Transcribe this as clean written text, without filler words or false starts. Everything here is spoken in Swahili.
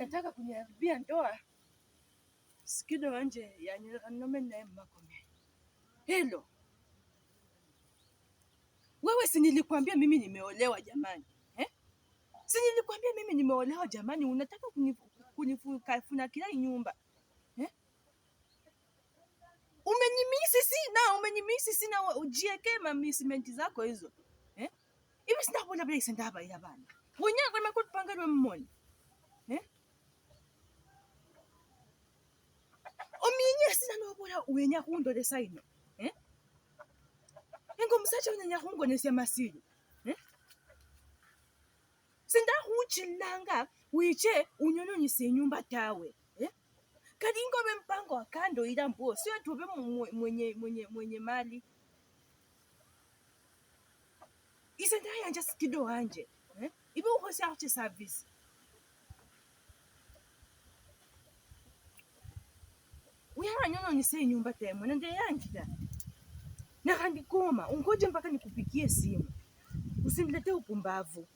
unataka kuniharibia ndoa? Sikido wanje yani anome naye Makome. Hello. Wewe si nilikwambia mimi nimeolewa jamani? Si nilikwambia mimi nimeolewa jamani, unataka kunifuna kila nyumba. Umenimisi sina ujieke mamisimenti zako hizo. Hivi sina bona bila isendaba ya bana. Wonya kwa makutupanga lwe mmoni. Ominye sina no bona uwenya kundole saino. Ngo msacha unyanya kungo nesi amasilo. Sinda huchilanga wiche unyonyonyise nyumba tawe. Kadingo mpango wa kando ila mbuo sio tuwe mwenye mali. Isenda yanja sikido wanje. Ibe uhosi ache service. Uyara nyonyonyise nyumba tawe nende yanjida. Na kandi koma ungoje mpaka nikupigie simu. Usinilete upumbavu.